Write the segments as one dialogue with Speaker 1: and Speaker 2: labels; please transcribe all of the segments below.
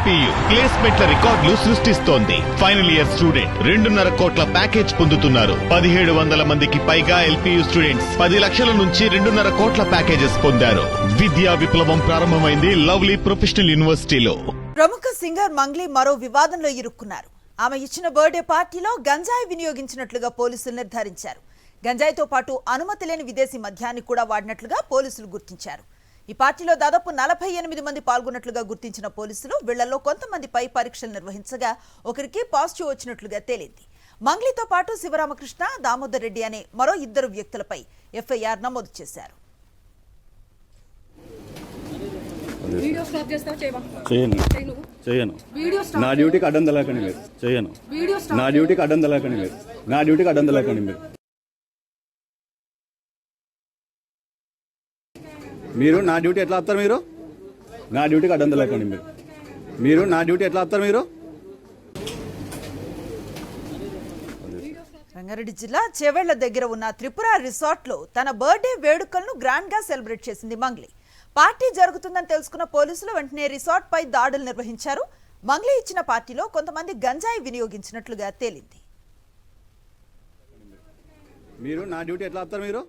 Speaker 1: LPU ప్లేస్మెంట్ల రికార్డులు సృష్టిస్తోంది. Final year student 2.5 కోట్ల ప్యాకేజ్ పొందుతున్నారు. 1700 మందికి పైగా ఎల్పీయూ స్టూడెంట్స్ 10 లక్షల నుంచి 2.5 కోట్ల ప్యాకేజెస్ పొందారు. విద్యా విప్లవం ప్రారంభమైంది లవ్లీ ప్రొఫెషనల్ యూనివర్సిటీలో.
Speaker 2: ప్రముఖ సింగర్ మంగ్లీ మరో వివాదంలో ఇరుక్కున్నారు. ఆమె ఇచ్చిన బర్త్డే పార్టీలో గంజాయి వినియోగించినట్లుగా పోలీసులు నిర్ధారించారు. గంజాయితో పాటు అనుమతి లేని విదేశీ మద్యాన్ని కూడా వాడినట్లుగా పోలీసులు గుర్తించారు. ఈ పార్టీలో దాదాపు 48 మంది పాల్గొన్నట్లుగా గుర్తించిన పోలీసులు వీళ్లలో కొంతమందిపై పరీక్షలు నిర్వహించగా ఒకరికి పాజిటివ్ వచ్చినట్లుగా తేలింది. మంగ్లీతో పాటు శివరామకృష్ణ, దామోదర్ రెడ్డి అనే మరో 2 వ్యక్తులపై ఎఫ్ఐఆర్ నమోదు చేశారు.
Speaker 3: నా డ్యూటీకి అడ్డం తలకండి మీరు. చేయను. నా డ్యూటీకి అడ్డం తలకండి మీరు. నా డ్యూటీకి అడ్డం తలకండి మీరు. మీరు నా డ్యూటీ ఎట్లా ఆపుతారు? మీరు నా డ్యూటీకి అడ్డం తలకండి మీరు. మీరు నా డ్యూటీ ఎట్లా ఆపుతారు? మీరు
Speaker 2: రంగారెడ్డి జిల్లా చేవెళ్ల దగ్గర ఉన్న త్రిపుర రిసార్ట్ లో తన బర్త్డే వేడుకలను గ్రాండ్ గా సెలబ్రేట్ చేసింది మంగ్లీ. పార్టీ జరుగుతుందని తెలుసుకున్న పోలీసులు వెంటనే రిసార్ట్ పై దాడులు నిర్వహించారు. మంగ్లీ ఇచ్చిన పార్టీలో కొంతమంది గంజాయి వినియోగించినట్లుగా తేలింది.
Speaker 3: మీరు నా డ్యూటీ ఎట్లా ఆపుతారు? మీరు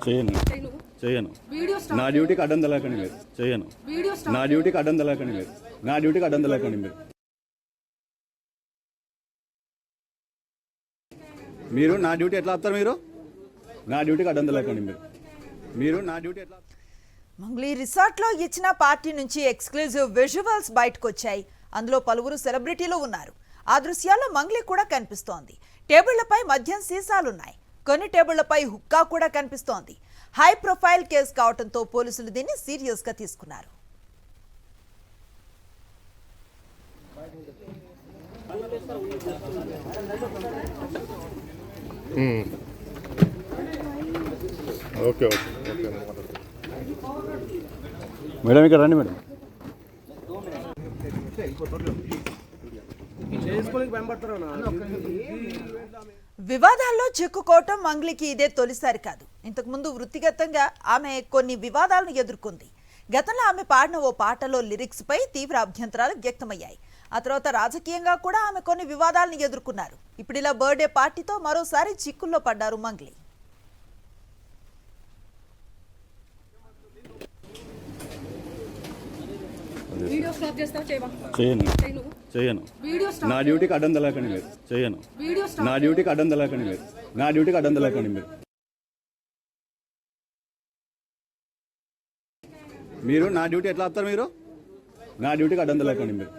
Speaker 3: చేయను. నా డ్యూటీకి అడ్డం తలకండి మీరు. చేయను. నా డ్యూటీకి అడ్డం తలకండి మీరు. నా డ్యూటీకి అడ్డం తలకండి మీరు. మీరు నా డ్యూటీ ఎట్లా ఆపుతారు? మీరు నా డ్యూటీకి అడ్డం తలకండి మీరు. మీరు నా డ్యూటీ ఎట్లా.
Speaker 2: మంగ్లీ రిసార్ట్ లో ఇచ్చిన పార్టీ నుంచి ఎక్స్క్లూజివ్ విజువల్స్ బయటకు వచ్చాయి. అందులో పలువురు సెలబ్రిటీలు ఉన్నారు. ఆ దృశ్యాల్లో మంగ్లీ కూడా కనిపిస్తోంది. టేబుళ్లపై మద్యం సీసాలున్నాయి. కొన్ని టేబుళ్లపై హుక్కా కూడా కనిపిస్తోంది. హై ప్రొఫైల్ కేసు కావడంతో పోలీసులు దీన్ని సీరియస్ గా తీసుకున్నారు.
Speaker 3: మేడం ఇక్కడ రండి మేడం.
Speaker 2: వివాదాల్లో చిక్కుకోవటం మంగ్లీకి ఇదే తొలిసారి కాదు. ఇంతకుముందు వృత్తిగతంగా ఆమె కొన్ని వివాదాలను ఎదుర్కొంది. గతంలో ఆమె పాడిన ఓ పాటలో లిరిక్స్ పై తీవ్ర అభ్యంతరాలు వ్యక్తమయ్యాయి. ఆ తర్వాత రాజకీయంగా కూడా ఆమె కొన్ని వివాదాలను ఎదుర్కొన్నారు. ఇప్పుడు ఇలా బర్త్డే పార్టీతో మరోసారి చిక్కుల్లో పడ్డారు మంగ్లీ.
Speaker 3: చేయను. నా డ్యూటీకి అడ్డం తలకండి మీరు. చేయను. నా డ్యూటీకి అడ్డం తలకండి మీరు. నా డ్యూటీకి అడ్డం తలకండి మీరు. మీరు నా డ్యూటీ ఎట్లా ఆపుతారు? మీరు నా డ్యూటీకి అడ్డం తలకండి మీరు.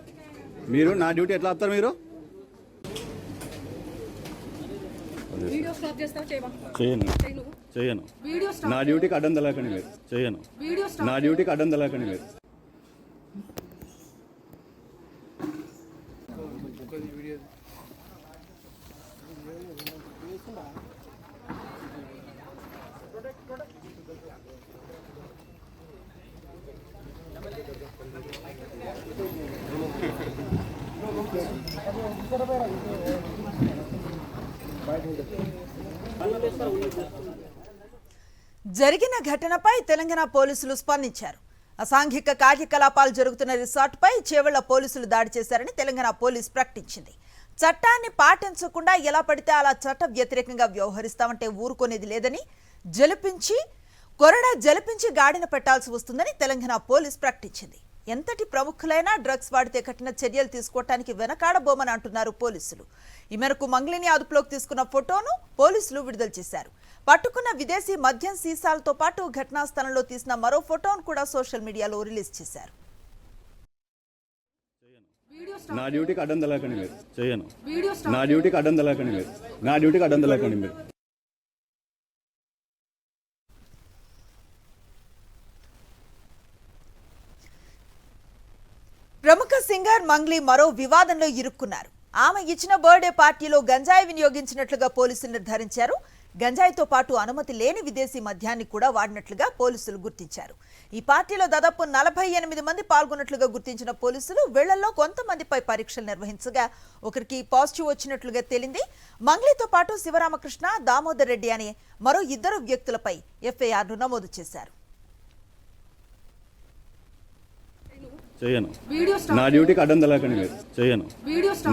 Speaker 3: మీరు నా డ్యూటీ ఎట్లా ఆపుతారు? మీరు చేయను. నా డ్యూటీకి అడ్డం తలకండి మీరు. చేయను. నా డ్యూటీకి అడ్డం తలకండి మీరు.
Speaker 2: జరిగిన ఘటనపై తెలంగాణ పోలీసులు స్పందించారు. అసాంఘిక కార్యకలాపాలు జరుగుతున్న రిసార్ట్పై చేవెళ్ల పోలీసులు దాడి చేశారని తెలంగాణ పోలీసు ప్రకటించింది. చట్టాన్ని పాటించకుండా ఎలా పడితే అలా చట్ట వ్యతిరేకంగా వ్యవహరిస్తామంటే ఊరుకునేది లేదని, కొరడా జలిపించి గాడిన పెట్టాల్సి వస్తుందని తెలంగాణ పోలీసు ప్రకటించింది. ఎంతటి ప్రముఖులైనా డ్రగ్స్ వాడితే కఠిన చర్యలు తీసుకోవడానికి వెనకాడబోమని అంటున్నారు పోలీసులు. ఈ మేరకు మంగ్లీని అదుపులోకి తీసుకున్న ఫోటోను పోలీసులు విడుదల చేశారు. పట్టుకున్న విదేశీ మద్యం సీసాలతో పాటు ఘటనా స్థలంలో తీసిన మరో ఫోటోను కూడా సోషల్ మీడియాలో రిలీజ్ చేశారు.
Speaker 3: నా డ్యూటీకి అడ్డం తలకండి మీరు. చేయను. నా డ్యూటీకి అడ్డం తలకండి మీరు. నా డ్యూటీకి అడ్డం తలకండి మీరు.
Speaker 2: ప్రముఖ సింగర్ మంగ్లీ మరో వివాదంలో ఇరుక్కున్నారు. ఆమె ఇచ్చిన బర్త్డే పార్టీలో గంజాయి వినియోగించినట్లుగా పోలీసులు నిర్ధారించారు. గంజాయితో పాటు అనుమతి లేని విదేశీ మద్యాన్ని కూడా వాడినట్లుగా పోలీసులు గుర్తించారు. ఈ పార్టీలో దాదాపు 48 మంది పాల్గొన్నట్లుగా గుర్తించిన పోలీసులు వీళ్లలో కొంతమందిపై పరీక్షలు నిర్వహించగా ఒకరికి పాజిటివ్ వచ్చినట్లుగా తేలింది. మంగ్లీతో పాటు శివరామకృష్ణ, దామోదర్ రెడ్డి అనే మరో 2 వ్యక్తులపై ఎఫ్ఐఆర్ను నమోదు చేశారు.
Speaker 3: చేయను నా డ్యూటీకి అడ్డం తలకండి మీరు చేయను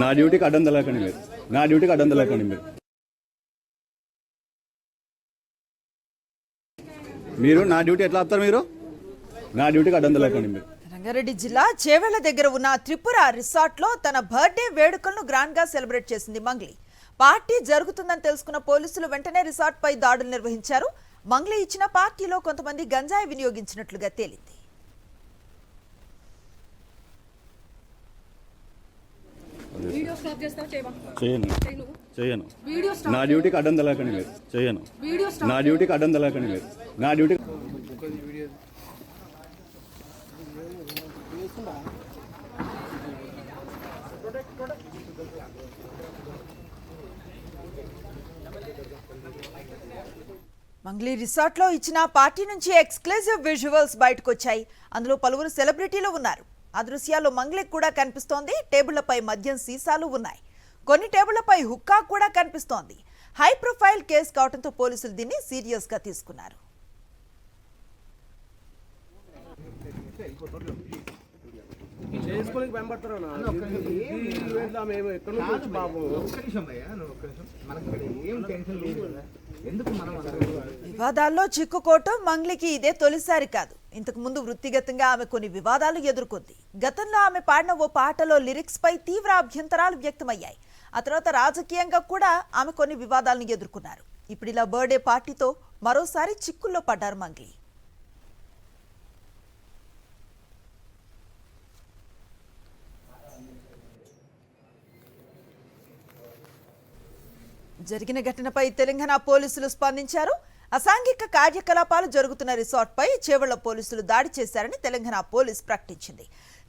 Speaker 3: నా డ్యూటీకి అడ్డం తలకండి మీరు నా డ్యూటీకి అడ్డం తలకండి మీరు నా డ్యూటీ ఎట్లా ఆపుతారు మీరు నా డ్యూటీకి అడ్డం తలకండి మీరు
Speaker 2: రంగారెడ్డి జిల్లా చేవెళ్ల దగ్గర ఉన్న త్రిపుర రిసార్ట్ లో తన బర్త్డే వేడుకలను గ్రాండ్ గా సెలబ్రేట్ చేసింది మంగ్లీ. పార్టీ జరుగుతుందని తెలుసుకున్న పోలీసులు వెంటనే రిసార్ట్ పై దాడులు నిర్వహించారు. మంగ్లీ ఇచ్చిన పార్టీలో కొంతమంది గంజాయి వినియోగించినట్లుగా తేలింది.
Speaker 3: చేయను నా డ్యూటీకి అడ్డం తలకండి మీరు చేయను నా డ్యూటీకి అడ్డం తలకండి మీరు నా డ్యూటీ
Speaker 2: మంగ్లీ రిసార్ట్ లో ఇచ్చిన పార్టీ నుంచి ఎక్స్క్లూజివ్ విజువల్స్ బయటకు వచ్చాయి. అందులో పలువురు సెలబ్రిటీలు ఉన్నారు. ఆ దృశ్యాల్లో మంగ్లీ కూడా కనిపిస్తోంది. టేబుళ్లపై మద్యం సీసాలు ఉన్నాయి. కొన్ని టేబుళ్లపై హుక్కా కూడా కనిపిస్తోంది. హై ప్రొఫైల్ కేసు కావడంతో పోలీసులు దీన్ని సీరియస్ గా తీసుకున్నారు. వివాదాల్లో చిక్కుకోవటం మంగ్లీకి ఇదే తొలిసారి కాదు. ఇంతకు ముందు వృత్తిగతంగా ఆమె కొన్ని వివాదాలు ఎదుర్కొంది. గతంలో ఆమె పాడిన ఓ పాటలో లిరిక్స్ పై తీవ్ర అభ్యంతరాలు వ్యక్తమయ్యాయి. ఆ తర్వాత రాజకీయంగా కూడా ఆమె కొన్ని వివాదాలను ఎదుర్కొన్నారు. ఇప్పుడు ఇలా బర్త్డే పార్టీతో మరోసారి చిక్కుల్లో పడ్డారు మంగ్లీ. జరిగిన ఘటనపై తెలంగాణ పోలీసులు స్పందించారు. అసాంఘిక కార్యకలాపాలు జరుగుతున్న రిసార్ట్ పై చేవెళ్ల పోలీసులు దాడి చేశారని తెలంగాణ పోలీస్ ప్రకటించింది.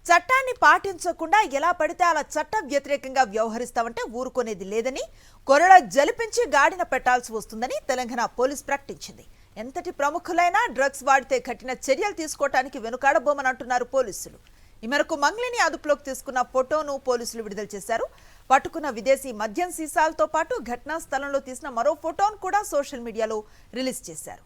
Speaker 2: చట్టాన్ని పాటించకుండా ఎలా పడితే అలా చట్ట వ్యతిరేకంగా వ్యవహరిస్తామంటే ఊరుకునేది లేదని, కొరడ జలిపించి గాడిన పెట్టాల్సి వస్తుందని తెలంగాణ పోలీస్ ప్రకటించింది. ఎంతటి ప్రముఖులైనా డ్రగ్స్ వాడితే కఠిన చర్యలు తీసుకోవడానికి వెనుకాడబోమని అంటున్నారు పోలీసులు. ఈ మేరకు మంగ్లీని అదుపులోకి తీసుకున్న ఫోటోను పోలీసులు విడుదల చేశారు. పట్టుకున్న విదేశీ మద్యం సీసాలతో పాటు ఘటనా స్థలంలో తీసిన మరో ఫోటోను కూడా సోషల్ మీడియాలో రిలీజ్ చేశారు.